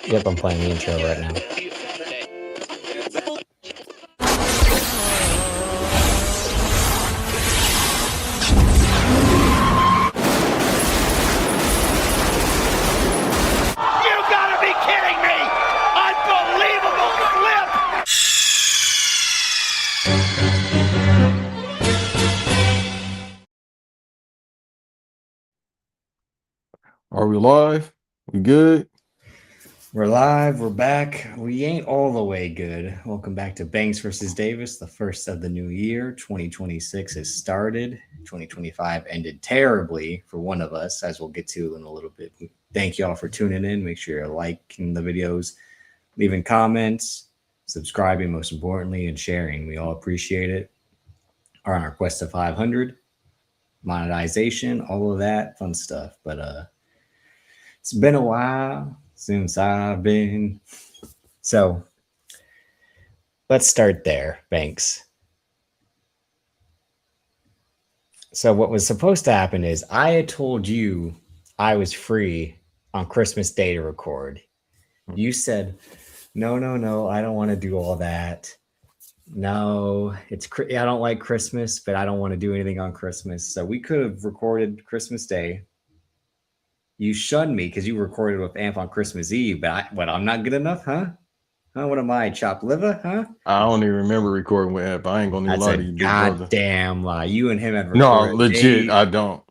Yep, I'm playing the intro right now. You gotta be kidding me! Unbelievable flip! Are we live? We good? We're live. We're back. We ain't all the way good. Welcome back to Banks versus Davis, the first of the new year. 2026 has started. 2025 ended terribly for one of us, as we'll get to in a little bit. Thank you all for tuning in. Make sure you're liking the videos, leaving comments, subscribing, most importantly, and sharing. We all appreciate it. Are on our quest to 500, monetization, all of that fun stuff. But it's been a while since I've been. So let's start there, Banks. So what was supposed to happen is I had told you I was free on Christmas Day to record. You said, no, I don't want to do all that. No, I don't like Christmas, but I don't want to do anything on Christmas. So we could have recorded Christmas Day. You shunned me because you recorded with Amp on Christmas Eve, but I'm not good enough, huh? Huh? What am I, chopped liver, huh? I don't even remember recording with Amp. I ain't gonna That's lie a to you, big brother. goddamn lie. You and him had No, recorded legit, I don't.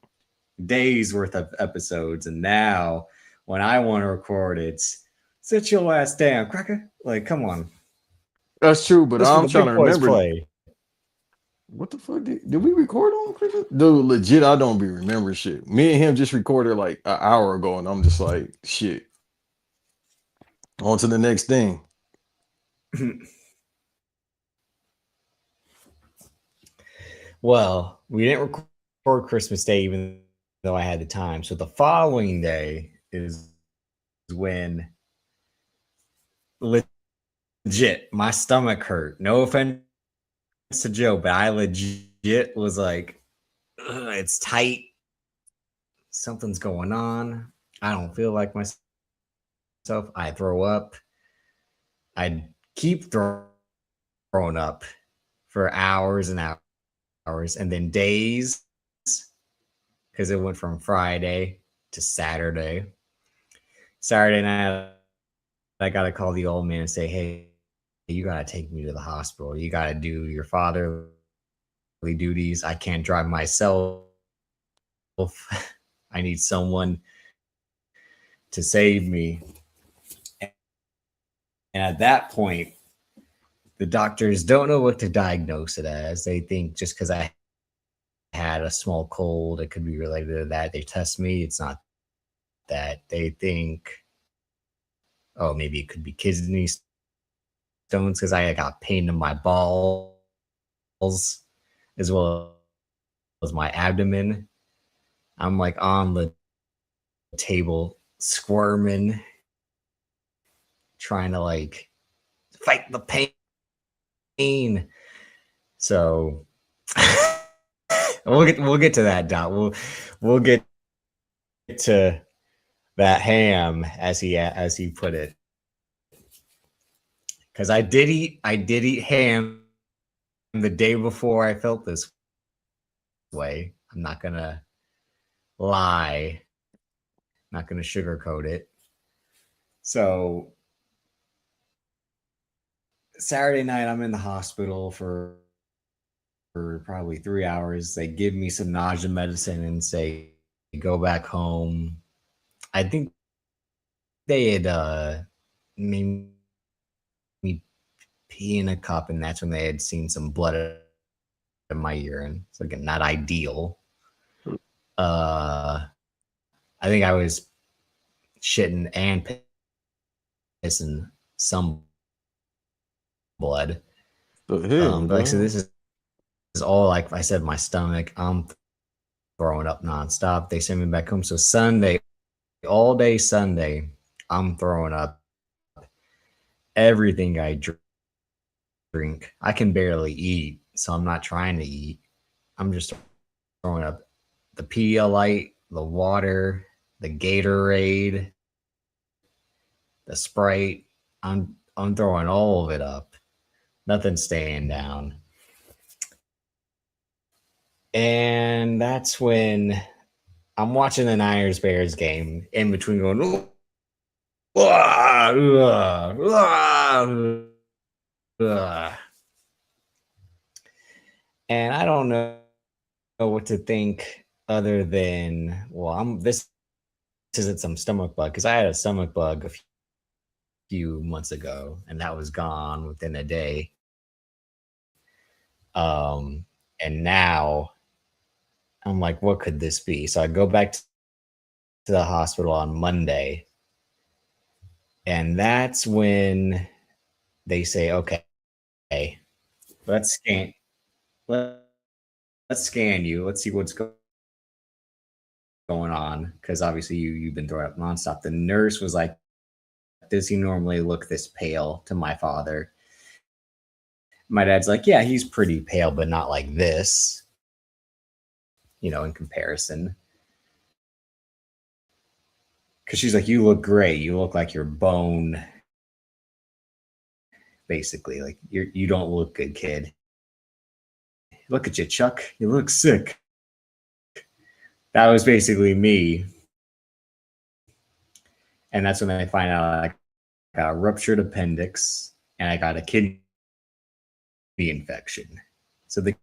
days worth of episodes, and now when I want to record, it's sit your ass down, cracker. Like, come on. That's true, but This is I'm the trying big to boys remember. play. What the fuck did we record on Christmas? Dude, legit, I don't be remembering shit. Me and him just recorded like an hour ago, and I'm just like, shit. On to the next thing. Well, we didn't record Christmas Day, even though I had the time. So the following day is when legit my stomach hurt. No offense to Joe, but I legit was like, it's tight. Something's going on. I don't feel like myself. I throw up. I keep throwing up for hours and hours, and then days, because it went from Friday to Saturday. Saturday night, I got to call the old man and say, hey, you got to take me to the hospital. You got to do your fatherly duties. I can't drive myself. I need someone to save me. And at that point, the doctors don't know what to diagnose it as. They think just because I had a small cold, it could be related to that. They test me. It's not that. They think, oh, maybe it could be kidney stones because I got pain in my balls as well as my abdomen. I'm like on the table squirming, trying to like fight the pain. So we'll get to that, Dot. We'll get to that ham, as he put it, because I did eat ham the day before I felt this way. I'm not gonna lie, not gonna sugarcoat it. So Saturday night, I'm in the hospital for probably 3 hours. They give me some nausea medicine and say, go back home. I think they had made me pee in a cup, and that's when they had seen some blood in my urine. It's like not ideal. I think I was shitting and pissing some blood. The hell, But like, so this is all, like I said, my stomach. I'm throwing up nonstop. They send me back home. So Sunday, all day Sunday, I'm throwing up everything I drink. I can barely eat, so I'm not trying to eat. I'm just throwing up the Pedialyte, the water, the Gatorade, the Sprite. I'm throwing all of it up. Nothing's staying down. And that's when I'm watching the Niners Bears game in between going, and I don't know what to think other than, well, this isn't some stomach bug, because I had a stomach bug a few months ago and that was gone within a day. And now I'm like, what could this be? So I go back to the hospital on Monday, and that's when they say, okay, let's scan, let's scan you. Let's see what's going on, because obviously you've been throwing up nonstop. The nurse was like, does he normally look this pale, to my father? My dad's like, yeah, he's pretty pale, but not like this, in comparison. Because she's like, you look great. You look like your bone. Basically, like you don't look good, kid. Look at you, Chuck. You look sick. That was basically me. And that's when they find out I got a ruptured appendix and I got a kidney infection. So the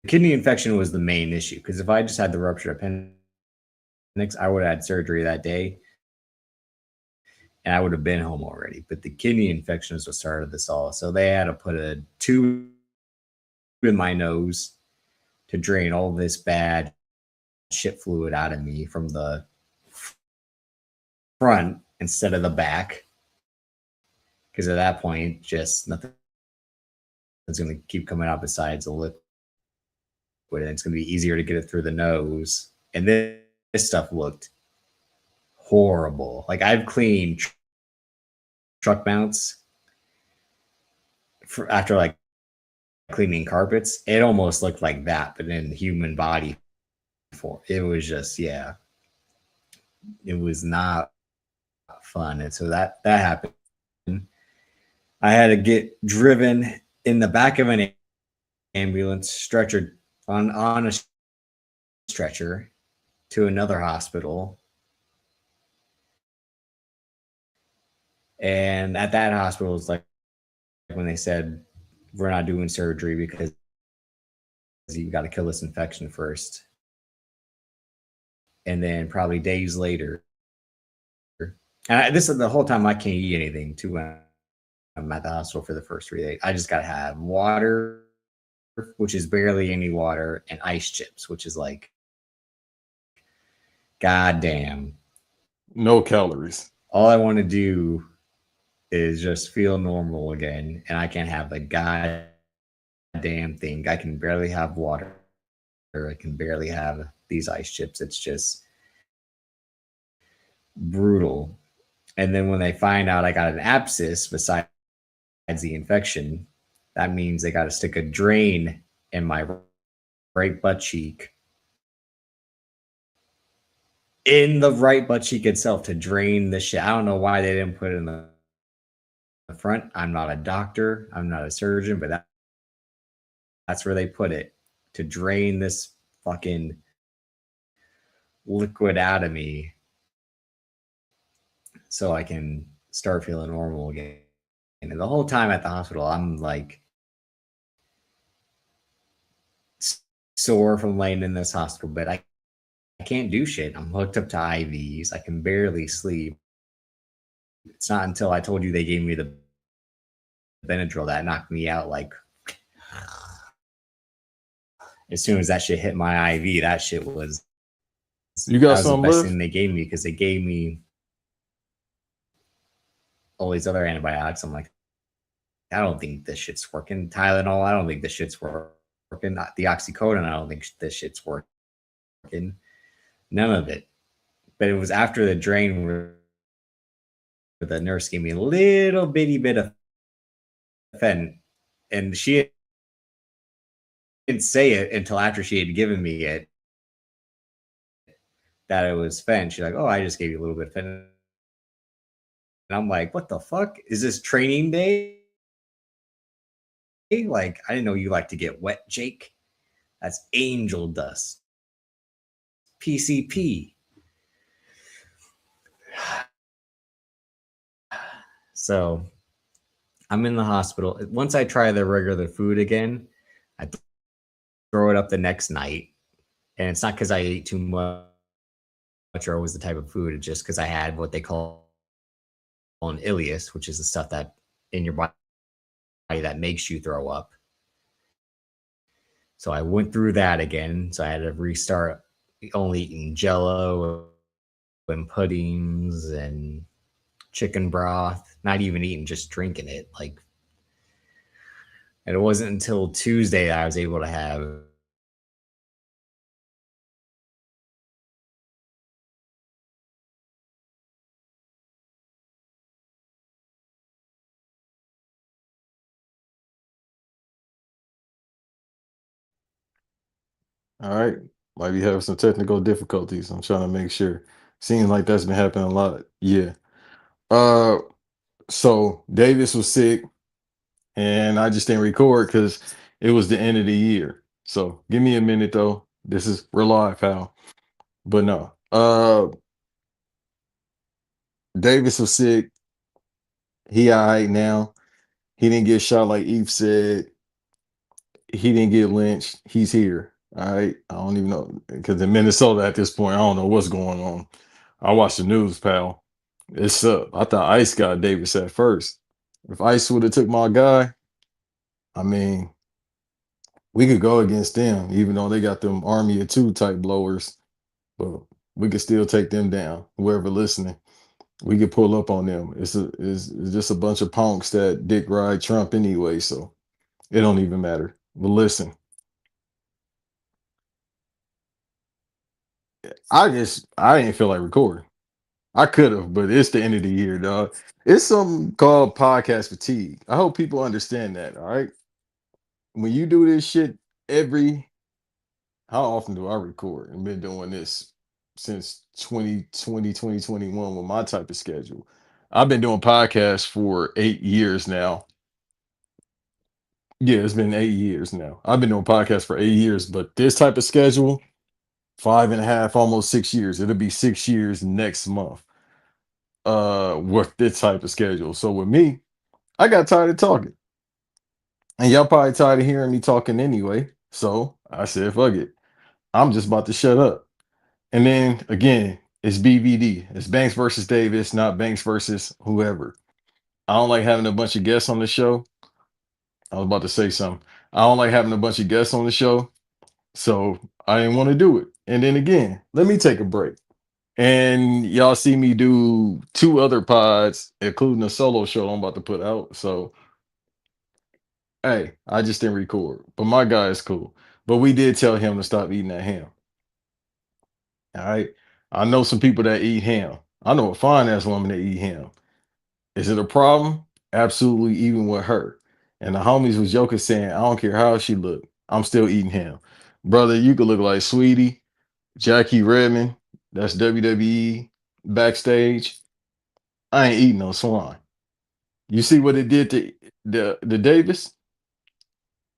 kidney infection was the main issue, because if I just had the ruptured appendix, I would have had surgery that day and I would have been home already. But the kidney infection is what started this all. So they had to put a tube in my nose to drain all this bad shit fluid out of me from the front instead of the back. Because at that point, just nothing is going to keep coming out besides a liquid. And it's going to be easier to get it through the nose. And this stuff looked horrible. Like, I've cleaned truck mounts after like cleaning carpets. It almost looked like that, but in human body form. It was just, yeah, it was not fun. And so that happened. I had to get driven in the back of an ambulance, stretchered on a stretcher to another hospital. And at that hospital, it's like when they said, we're not doing surgery because you got to kill this infection first. And then probably days later, and this is the whole time I can't eat anything too. I'm at the hospital for the first 3 days. I just got to have water, which is barely any water, and ice chips, which is like, goddamn. No calories. All I want to do is just feel normal again, and I can't have a goddamn thing. I can barely have water. I can barely have these ice chips. It's just brutal. And then when they find out I got an abscess besides the infection, that means they got to stick a drain in my right butt cheek, in the right butt cheek itself, to drain the shit. I don't know why they didn't put it in the front. I'm not a doctor. I'm not a surgeon, but that's where they put it, to drain this fucking liquid out of me so I can start feeling normal again. And the whole time at the hospital, I'm like sore from laying in this hospital bed. I can't do shit. I'm hooked up to IVs. I can barely sleep. It's not until I told you they gave me the Benadryl that knocked me out. Like, as soon as that shit hit my IV, that shit was, You got that was the something best left? thing they gave me, because they gave me all these other antibiotics. I'm like, I don't think this shit's working. Tylenol, I don't think this shit's working. The oxycodone, I don't think this shit's working. None of it. But it was after the drain where the nurse gave me a little bitty bit of fentanyl, and she didn't say it until after she had given me it that it was fentanyl. She's like, oh, I just gave you a little bit of fentanyl. I'm like, what the fuck? Is this training day? Like, I didn't know you like to get wet, Jake. That's angel dust. PCP. So I'm in the hospital. Once I try the regular food again, I throw it up the next night. And it's not because I ate too much or was the type of food. It's just because I had what they call an ileus, which is the stuff that in your body that makes you throw up. So I went through that again. So I had to restart only eating jello and puddings and chicken broth, not even eating, just drinking it. Like, and it wasn't until Tuesday that I was able to have some All right. Might be having some technical difficulties. I'm trying to make sure. Seems like that's been happening a lot. Yeah. Uh so Davis was sick and I just didn't record because it was the end of the year. So give me a minute though. This is we're live, pal. But no. Davis was sick. He all right now. He didn't get shot like Eve said. He didn't get lynched. He's here. All right. I don't even know because in Minnesota at this point, I don't know what's going on. I watch the news, pal. It's up. I thought Ice got Davis at first. If Ice would have took my guy, I mean, we could go against them, even though they got them Army of Two type blowers. But we could still take them down. Whoever listening, we could pull up on them. It's just a bunch of punks that dick ride Trump anyway, so it don't even matter. But listen, I didn't feel like recording. I could have, but it's the end of the year, dog. It's something called podcast fatigue. I hope people understand that. All right. When you do this shit every, how often do I record? I've been doing this since 2020, 2021 with my type of schedule. I've been doing podcasts for 8 years now. Yeah, it's been 8 years now. I've been doing podcasts for 8 years, but this type of schedule, 5.5, almost 6 years. It'll be 6 years next month. With this type of schedule. So with me, I got tired of talking. And y'all probably tired of hearing me talking anyway. So I said, fuck it. I'm just about to shut up. And then again, it's BVD. It's Banks versus Davis, not Banks versus whoever. I don't like having a bunch of guests on the show. I was about to say something. I don't like having a bunch of guests on the show. So I didn't want to do it. And then again, let me take a break. And y'all see me do two other pods, including a solo show I'm about to put out. So hey, I just didn't record. But my guy is cool. But we did tell him to stop eating that ham. All right. I know some people that eat ham. I know a fine ass woman that eat ham. Is it a problem? Absolutely, even with her. And the homies was joking saying, I don't care how she look, I'm still eating ham. Brother, you could look like Sweetie, Jackie Redmond, that's WWE backstage. I ain't eating no swine. You see what it did to the Davis?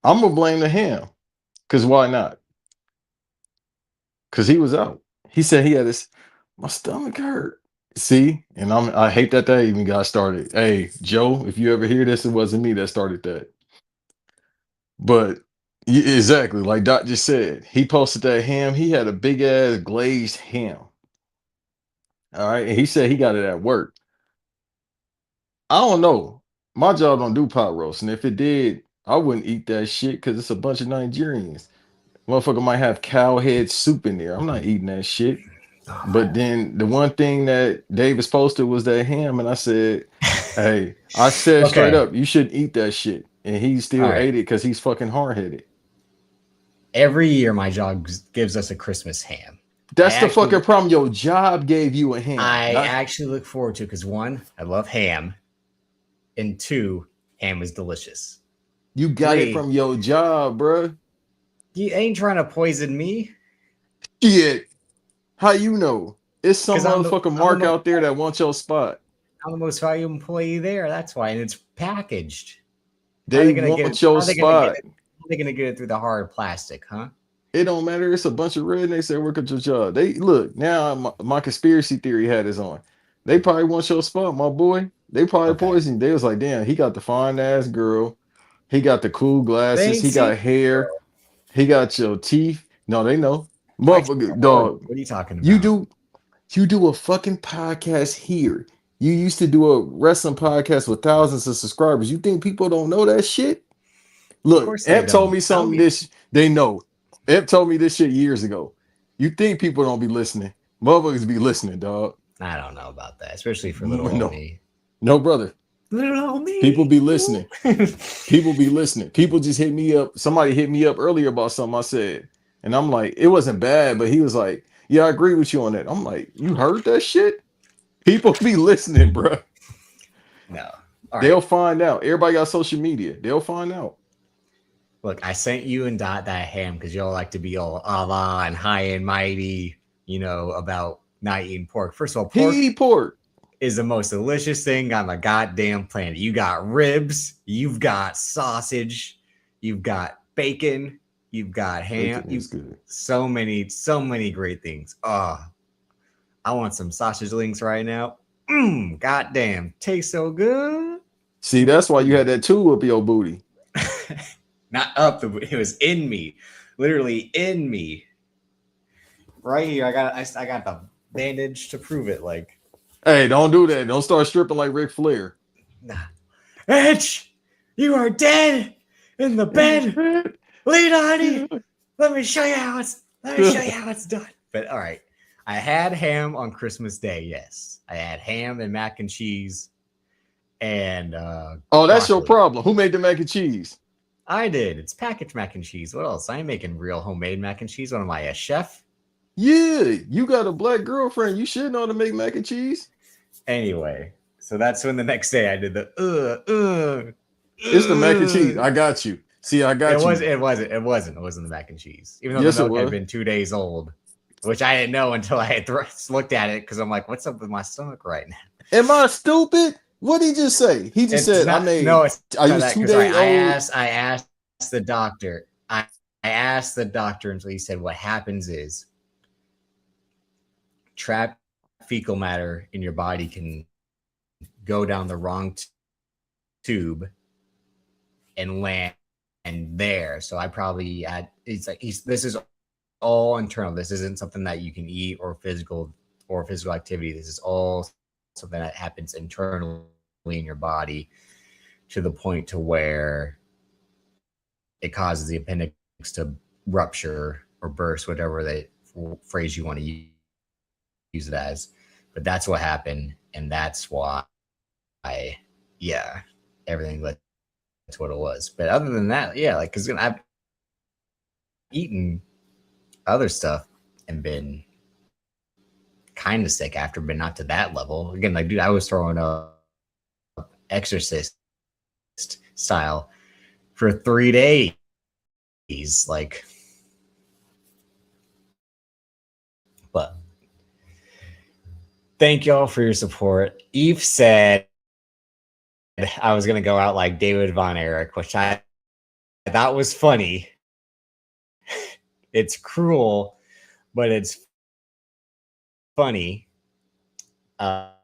I'm gonna blame the ham. Cause why not? Cause he was out. He said he had this my stomach hurt. See, and I hate that even got started. Hey, Joe, if you ever hear this, it wasn't me that started that. But exactly, like Doc just said, he posted that ham. He had a big ass glazed ham. All right, and he said he got it at work. I don't know. My job don't do pot roast, and if it did, I wouldn't eat that shit because it's a bunch of Nigerians. Motherfucker might have cow head soup in there. I'm not eating that shit. But then the one thing that Davis posted was that ham, and I said, "Hey, I said straight Okay. up, you shouldn't eat that shit." And he All still right. ate it because he's fucking hard headed. Every year, my job gives us a Christmas ham. I That's the actually, fucking problem. Your job gave you a ham. I Not actually look forward to because one, I love ham, and two, ham is delicious. you got it Three, from your job, bruh. you ain't trying to poison me Shit. How you know? It's some because motherfucking I'm mark the out there that wants your spot. I'm the most valuable employee there. That's why, and it's packaged. How are They they gonna get it? want your How are they gonna get spot. it? How are they gonna get it through the hard plastic, huh? It don't matter. It's a bunch of rednecks that work at your job. They look now. My conspiracy theory hat is on. They probably want your spot, my boy. They probably Okay. poisoned you. They was like, damn, he got the fine ass girl. He got the cool They glasses. ain't He seen got it, hair. bro. He got your teeth. No, they know. I can't Motherfucker, afford it. dog. What are you talking You about? do you do a fucking podcast here. You used to do a wrestling podcast with thousands of subscribers. You think people don't know that shit? Of Look, course they Amp told don't. me I don't something get. this they know. Amp told me this shit years ago. You think people don't be listening. Motherfuckers be listening, dog. I don't know about that, especially for little old No, me. no, brother. Little old People me. be listening. People be listening. People just hit me up. Somebody hit me up earlier about something I said. And I'm like, it wasn't bad, but he was like, yeah, I agree with you on that. I'm like, you heard that shit? People be listening, bro. No. All They'll right. find out. Everybody got social media. They'll find out. Look, I sent you and Dot that ham because y'all like to be all Allah and high and mighty, about not eating pork. First of all, pork He eat pork. is the most delicious thing on the goddamn planet. You got ribs, you've got sausage, you've got bacon, you've got ham. Bacon You is good. so many great things. Oh, I want some sausage links right now. Goddamn, tastes so good. See, that's why you had that tool up your booty. Not up the. It was in me, literally in me. Right here, I got the bandage to prove it. Like, Hey, don't do that. Don't start stripping like Ric Flair. nah. Edge, you are dead in the bed. Lead on. Let me show you how it's done. But all right, I had ham on Christmas Day. Yes, I had ham and mac and cheese, and Oh, that's your broccoli. problem. Who made the mac and cheese? I did. It's packaged mac and cheese. What else? I ain't making real homemade mac and cheese. What am I, a chef? Yeah, you got a black girlfriend. You should know how to make mac and cheese. Anyway, so that's when the next day I did the It's the mac and cheese. I got you. See, I got It you. wasn't the mac and cheese. Even though Yes, the it milk had was. been 2 days old, which I didn't know until I had looked at it because I'm like, what's up with my stomach right now? Am I stupid? What did he just say? He just said, I made. No, it's I not used that 2 because days old. I asked the doctor. I asked the doctor until he said what happens is trapped fecal matter in your body can go down the wrong tube and land there. So I probably had. It's like this is all internal. This isn't something that you can eat or physical activity. This is all something that happens internally in your body to the point to where it causes the appendix to rupture or burst, whatever the phrase you want to use it as. But that's what happened, and that's why everything that's what it was. But other than that, yeah, like because I've eaten other stuff and been kind of sick after, but not to that level. Again, like, dude, I was throwing up Exorcist style for 3 days. Like, but thank y'all for your support. Eve said I was going to go out like David Von Erich, which I thought was funny. It's cruel, but it's funny. And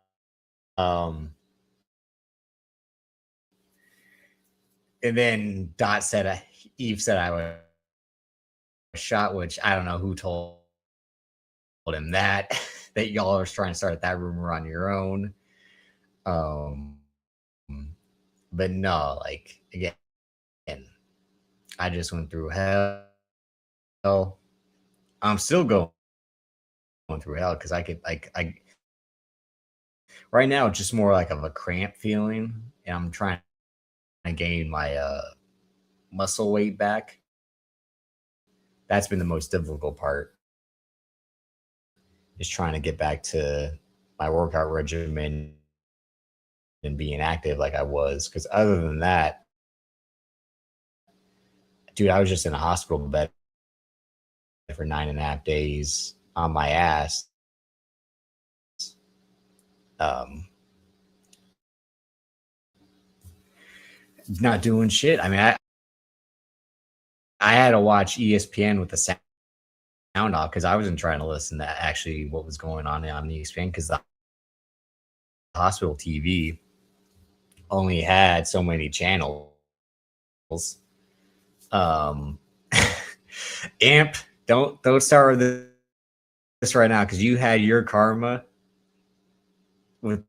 then Eve said I was shot, which I don't know who told him that y'all are trying to start that rumor on your own. But no, like again, I just went through hell. I'm still going through hell because I right now it's just more like of a cramp feeling, and I'm trying to gain my muscle weight back. That's been the most difficult part, is trying to get back to my workout regimen and being active like I was. Because other than that, dude, I was just in a hospital bed for 9.5 days on my ass. not doing shit. I mean, I had to watch ESPN with the sound off because I wasn't trying to listen to actually what was going on ESPN because the hospital TV only had so many channels. Um, Amp, don't start with this right now because you had your karma with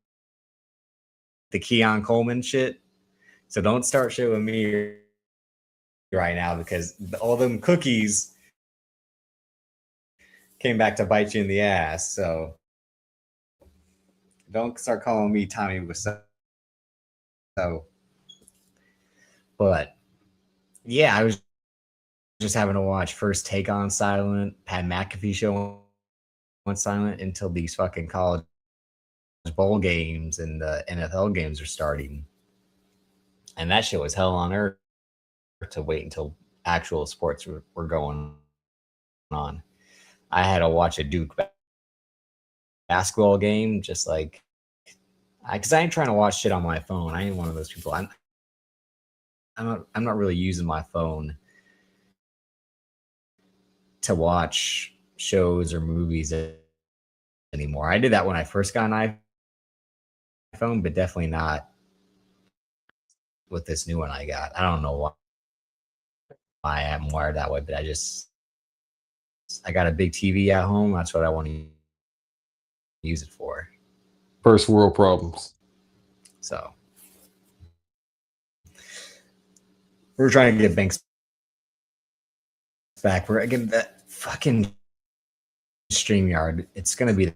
the Keon Coleman shit. So don't start shit with me right now because all them cookies came back to bite you in the ass. So don't start calling me Tommy Wiseau. But yeah, I was just having to watch First Take on silent, Pat McAfee show on silent until these fucking college bowl games and the NFL games are starting. And that shit was hell on earth to wait until actual sports were going on. I had to watch a Duke basketball game just like because I ain't trying to watch shit on my phone. I ain't one of those people. I'm not really using my phone to watch shows or movies anymore. I did that when I first got an iPhone, but definitely not with this new one I got. I don't know why I am wired that way, but I got a big TV at home. That's what I want to use it for. First world problems. So we're trying to get Banks back. We're again that fucking StreamYard. It's gonna be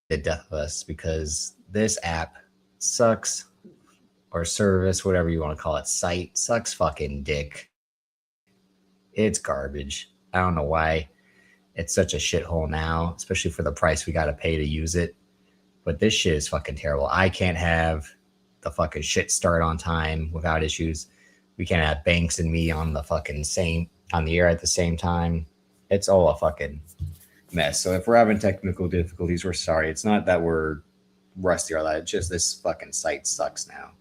the death of us because this app sucks, or service, whatever you want to call it, site sucks fucking dick. It's garbage. I don't know why it's such a shithole now, especially for the price we got to pay to use it. But this shit is fucking terrible. I can't have the fucking shit start on time without issues. We can't have Banks and me on the air at the same time. It's all a fucking mess. So if we're having technical difficulties, we're sorry. It's not that we're rusty or that. It's just this fucking site sucks now.